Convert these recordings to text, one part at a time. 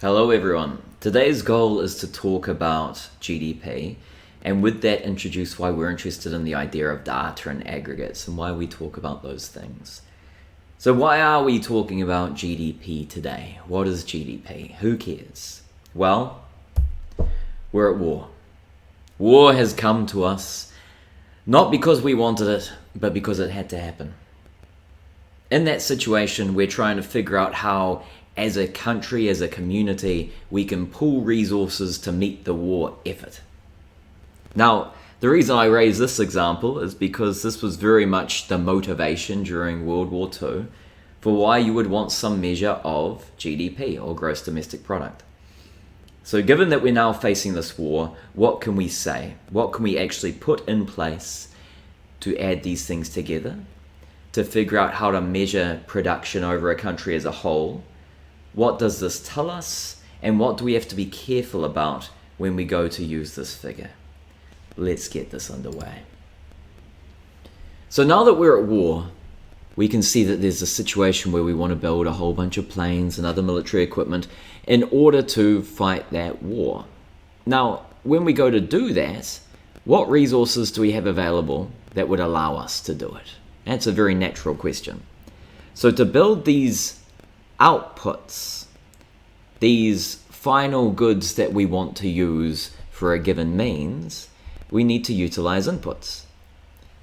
Hello everyone. Today's goal is to talk about GDP and with that introduce why we're interested in the idea of data and aggregates and why we talk about those things. So why are we talking about GDP today? What is GDP? Who cares? Well, we're at war. War has come to us not because we wanted it, but because it had to happen. In that situation, we're trying to figure out how as a country, as a community, we can pool resources to meet the war effort. Now, the reason I raise this example is because this was very much the motivation during World War II for why you would want some measure of GDP, or gross domestic product. So given that we're now facing this war, what can we say? What can we actually put in place to add these things together, to figure out how to measure production over a country as a whole? What does this tell us, and what do we have to be careful about when we go to use this figure? Let's get this underway. So now that we're at war, we can see that there's a situation where we want to build a whole bunch of planes and other military equipment in order to fight that war. Now, when we go to do that, what resources do we have available that would allow us to do it? That's a very natural question. So to build these outputs, these final goods that we want to use for a given means, we need to utilize inputs.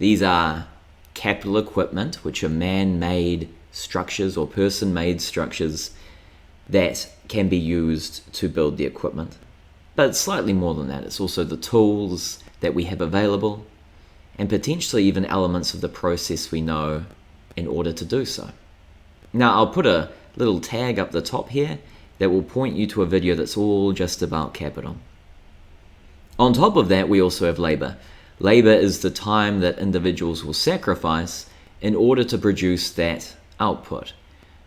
These are capital equipment, which are man-made structures or person-made structures that can be used to build the equipment. But it's slightly more than that. It's also the tools that we have available and potentially even elements of the process we know in order to do so. Now, I'll put a little tag up the top here that will point you to a video that's all just about capital. On top of that, we also have labor. Labor is the time that individuals will sacrifice in order to produce that output.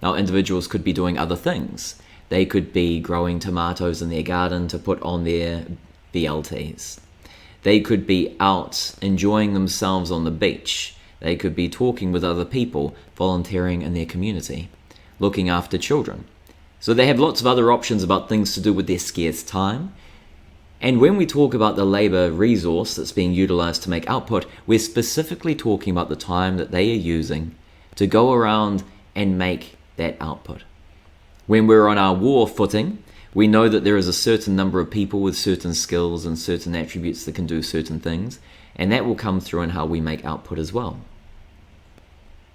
Now, individuals could be doing other things. They could be growing tomatoes in their garden to put on their BLTs. They could be out enjoying themselves on the beach. They could be talking with other people, volunteering in their community, looking after children. So they have lots of other options about things to do with their scarce time. And when we talk about the labor resource that's being utilized to make output, we're specifically talking about the time that they are using to go around and make that output. When we're on our war footing, we know that there is a certain number of people with certain skills and certain attributes that can do certain things, and that will come through in how we make output as well.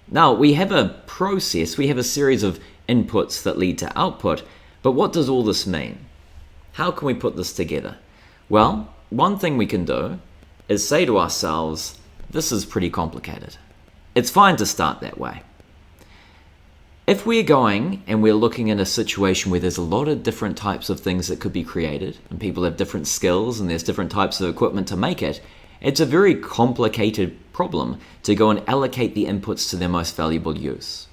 Now, we have a process, we have a series of inputs that lead to output, but what does all this mean? How can we put this together? Well, one thing we can do is say to ourselves, this is pretty complicated. It's fine to start that way. If we're going and we're looking at a situation where there's a lot of different types of things that could be created, and people have different skills and there's different types of equipment to make it, it's a very complicated problem to go and allocate the inputs to their most valuable use.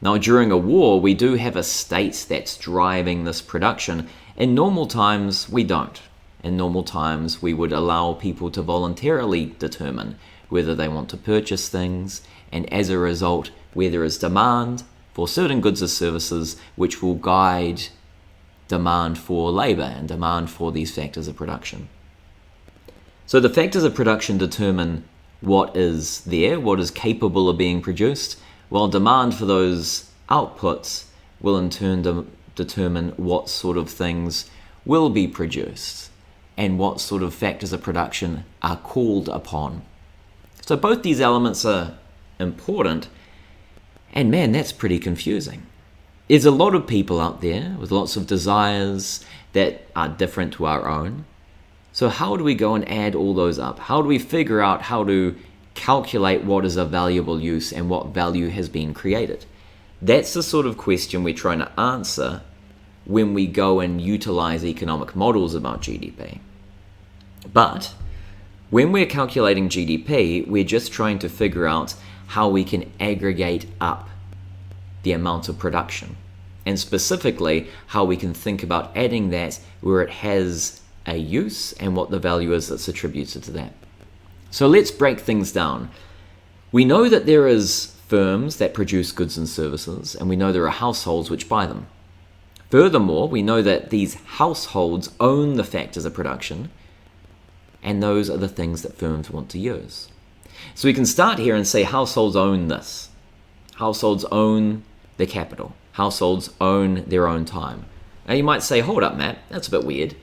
Now, during a war, we do have a state that's driving this production. In normal times, we don't. In normal times, we would allow people to voluntarily determine whether they want to purchase things, and as a result, where there is demand for certain goods or services, which will guide demand for labor and demand for these factors of production. So the factors of production determine what is there, what is capable of being produced, while demand for those outputs will in turn determine what sort of things will be produced and what sort of factors of production are called upon. So both these elements are important, and man, that's pretty confusing. There's a lot of people out there with lots of desires that are different to our own. So how do we go and add all those up? How do we figure out how to calculate what is a valuable use and what value has been created? That's the sort of question we're trying to answer when we go and utilize economic models about GDP. But when we're calculating GDP, we're just trying to figure out how we can aggregate up the amount of production, and specifically how we can think about adding that where it has a use and what the value is that's attributed to that. So let's break things down. We know that there is firms that produce goods and services, and we know there are households which buy them. Furthermore, we know that these households own the factors of production, and those are the things that firms want to use. So we can start here and say households own this. Households own the capital. Households own their own time. Now you might say, hold up, Matt, that's a bit weird.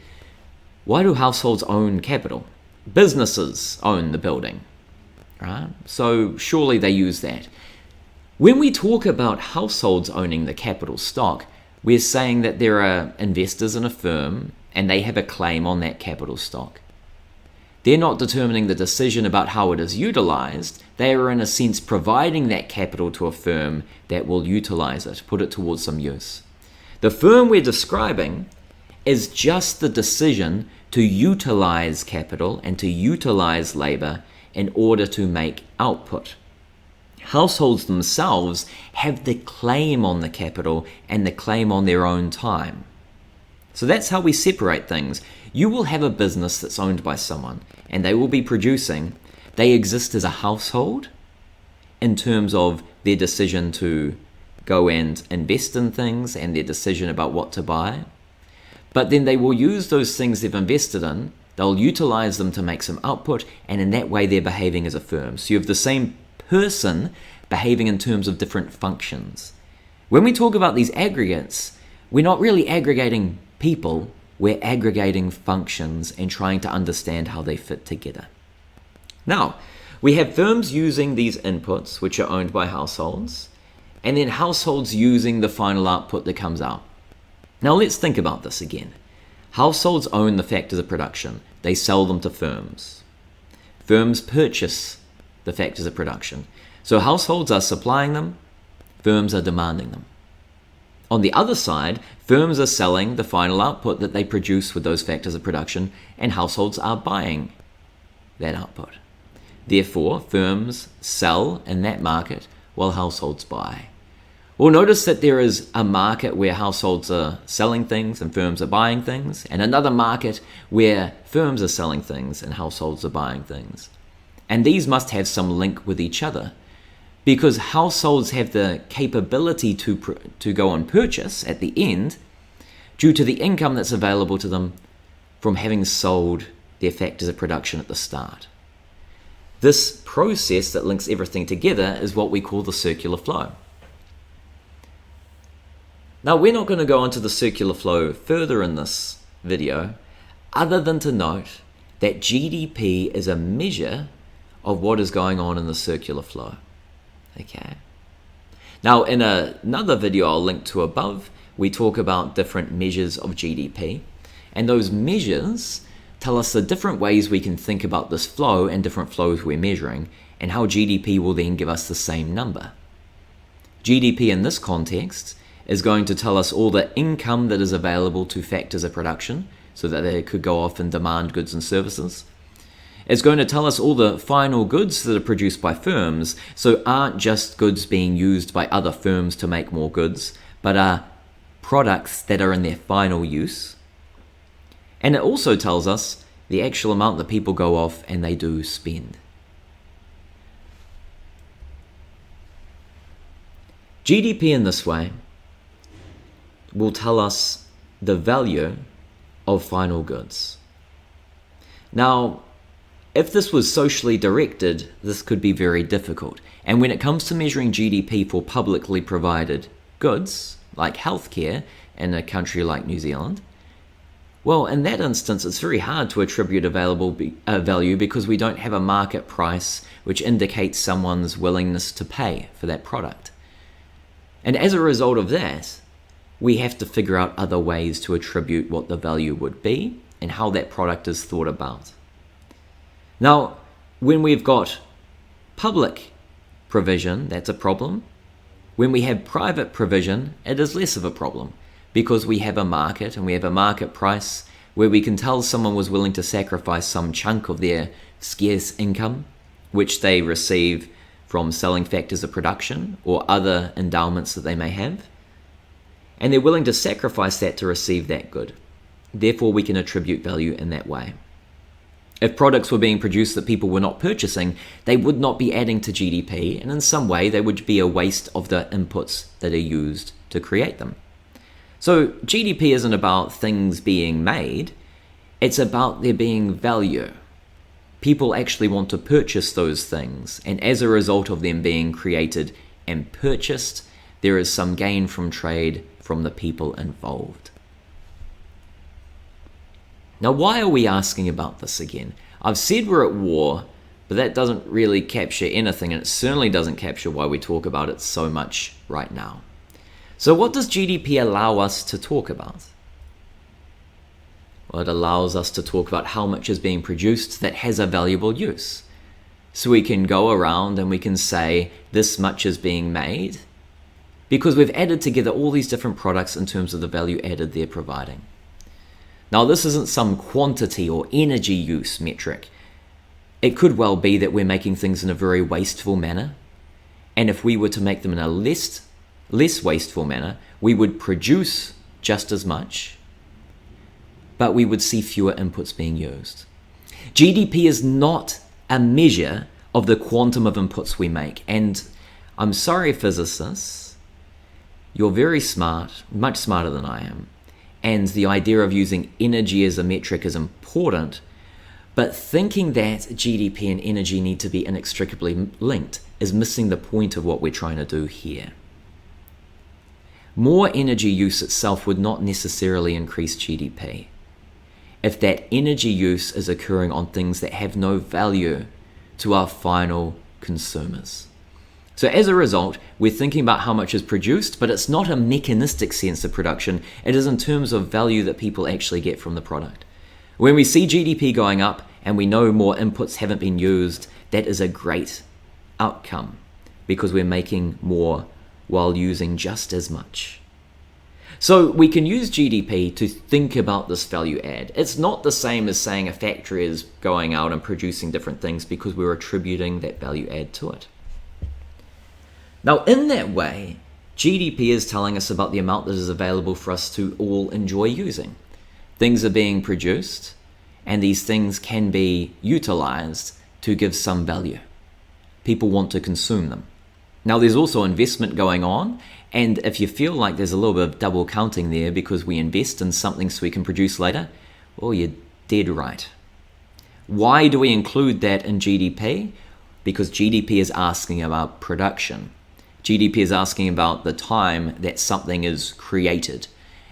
Why do households own capital? Businesses own the building, right? So surely they use that. When we talk about households owning the capital stock, we're saying that there are investors in a firm and they have a claim on that capital stock. They're not determining the decision about how it is utilized. They are, in a sense, providing that capital to a firm that will utilize it, put it towards some use. The firm we're describing is just the decision to utilize capital and to utilize labor in order to make output. Households themselves have the claim on the capital and the claim on their own time. So that's how we separate things. You will have a business that's owned by someone and they will be producing. They exist as a household in terms of their decision to go and invest in things and their decision about what to buy. But then they will use those things they've invested in, they'll utilize them to make some output, and in that way they're behaving as a firm. So you have the same person behaving in terms of different functions. When we talk about these aggregates, we're not really aggregating people, we're aggregating functions and trying to understand how they fit together. Now, we have firms using these inputs, which are owned by households, and then households using the final output that comes out. Now let's think about this again. Households own the factors of production. They sell them to firms. Firms purchase the factors of production. So households are supplying them, firms are demanding them. On the other side, firms are selling the final output that they produce with those factors of production, and households are buying that output. Therefore, firms sell in that market while households buy. We'll notice that there is a market where households are selling things and firms are buying things, and another market where firms are selling things and households are buying things. And these must have some link with each other, because households have the capability to go on purchase at the end due to the income that's available to them from having sold their factors of production at the start. This process that links everything together is what we call the circular flow. Now, we're not going to go into the circular flow further in this video, other than to note that GDP is a measure of what is going on in the circular flow. Okay. Now, in another video I'll link to above, we talk about different measures of GDP, and those measures tell us the different ways we can think about this flow and different flows we're measuring, and how GDP will then give us the same number. GDP in this context is going to tell us all the income that is available to factors of production, so that they could go off and demand goods and services. It's going to tell us all the final goods that are produced by firms, so aren't just goods being used by other firms to make more goods, but are products that are in their final use. And it also tells us the actual amount that people go off and they do spend. GDP in this way will tell us the value of final goods. Now, if this was socially directed, this could be very difficult. And when it comes to measuring GDP for publicly provided goods, like healthcare in a country like New Zealand, well, in that instance, it's very hard to attribute available value because we don't have a market price which indicates someone's willingness to pay for that product. And as a result of that, we have to figure out other ways to attribute what the value would be and how that product is thought about. Now, when we've got public provision, that's a problem. When we have private provision, it is less of a problem because we have a market and we have a market price where we can tell someone was willing to sacrifice some chunk of their scarce income, which they receive from selling factors of production or other endowments that they may have. And they're willing to sacrifice that to receive that good. Therefore, we can attribute value in that way. If products were being produced that people were not purchasing, they would not be adding to GDP, and in some way they would be a waste of the inputs that are used to create them. So GDP isn't about things being made, it's about there being value. People actually want to purchase those things, and as a result of them being created and purchased, there is some gain from trade from the people involved. Now, why are we asking about this again? I've said we're at war, but that doesn't really capture anything, and it certainly doesn't capture why we talk about it so much right now. So what does GDP allow us to talk about? Well, it allows us to talk about how much is being produced that has a valuable use. So we can go around and we can say this much is being made because we've added together all these different products in terms of the value added they're providing. Now, this isn't some quantity or energy use metric. It could well be that we're making things in a very wasteful manner, and if we were to make them in a less wasteful manner, we would produce just as much, but we would see fewer inputs being used. GDP is not a measure of the quantum of inputs we make, and I'm sorry, physicists, you're very smart, much smarter than I am, and the idea of using energy as a metric is important, but thinking that GDP and energy need to be inextricably linked is missing the point of what we're trying to do here. More energy use itself would not necessarily increase GDP if that energy use is occurring on things that have no value to our final consumers. So as a result, we're thinking about how much is produced, but it's not a mechanistic sense of production. It is in terms of value that people actually get from the product. When we see GDP going up and we know more inputs haven't been used, that is a great outcome because we're making more while using just as much. So we can use GDP to think about this value add. It's not the same as saying a factory is going out and producing different things because we're attributing that value add to it. Now, in that way, GDP is telling us about the amount that is available for us to all enjoy using. Things are being produced, and these things can be utilized to give some value. People want to consume them. Now, there's also investment going on, and if you feel like there's a little bit of double counting there because we invest in something so we can produce later, well, you're dead right. Why do we include that in GDP? Because GDP is asking about production. GDP is asking about the time that something is created.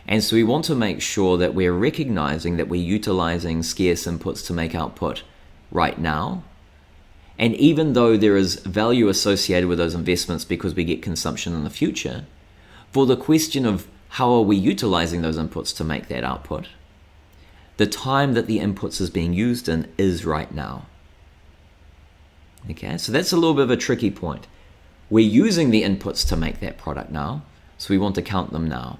And so we want to make sure that we're recognizing that we're utilizing scarce inputs to make output right now. And even though there is value associated with those investments because we get consumption in the future, for the question of how are we utilizing those inputs to make that output, the time that the inputs is being used in is right now. Okay, so that's a little bit of a tricky point. We're using the inputs to make that product now, so we want to count them now.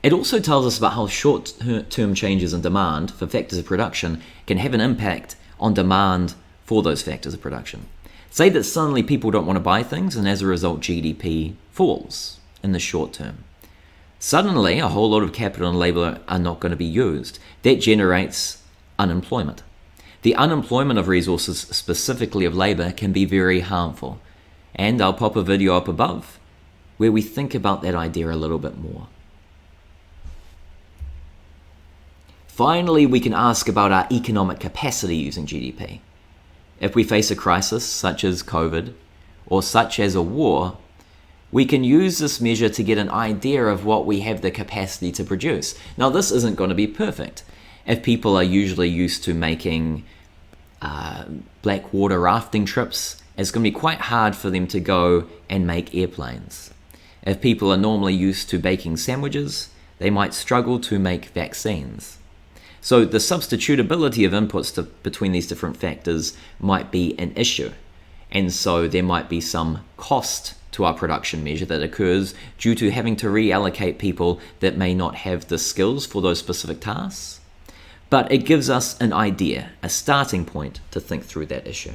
It also tells us about how short-term changes in demand for factors of production can have an impact on demand for those factors of production. Say that suddenly people don't want to buy things, and as a result GDP falls in the short term. Suddenly a whole lot of capital and labor are not going to be used. That generates unemployment. The unemployment of resources, specifically of labor, can be very harmful. And I'll pop a video up above where we think about that idea a little bit more. Finally, we can ask about our economic capacity using GDP. If we face a crisis such as COVID or such as a war, we can use this measure to get an idea of what we have the capacity to produce. Now, this isn't going to be perfect. If people are usually used to making black water rafting trips, it's going to be quite hard for them to go and make airplanes. If people are normally used to baking sandwiches, they might struggle to make vaccines. So the substitutability of inputs between these different factors might be an issue. And so there might be some cost to our production measure that occurs due to having to reallocate people that may not have the skills for those specific tasks. But it gives us an idea, a starting point to think through that issue.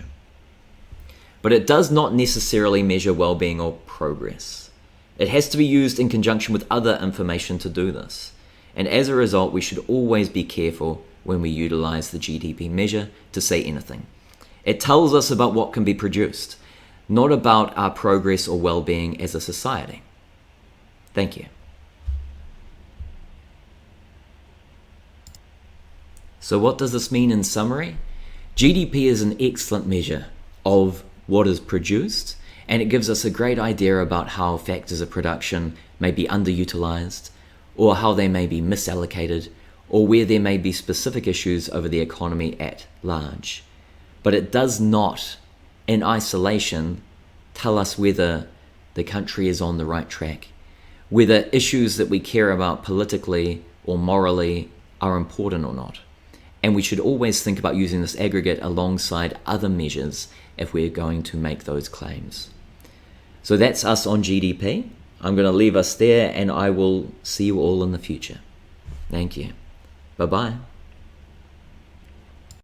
But it does not necessarily measure well-being or progress. It has to be used in conjunction with other information to do this. And as a result, we should always be careful when we utilize the GDP measure to say anything. It tells us about what can be produced. not about our progress or well-being as a society. Thank you. So what does this mean in summary? GDP is an excellent measure of what is produced, and it gives us a great idea about how factors of production may be underutilized, or how they may be misallocated, or where there may be specific issues over the economy at large. But it does not, in isolation, tell us whether the country is on the right track, whether issues that we care about politically or morally are important or not. And we should always think about using this aggregate alongside other measures if we're going to make those claims. So that's us on GDP. I'm going to leave us there, and I will see you all in the future. Thank you. Bye-bye.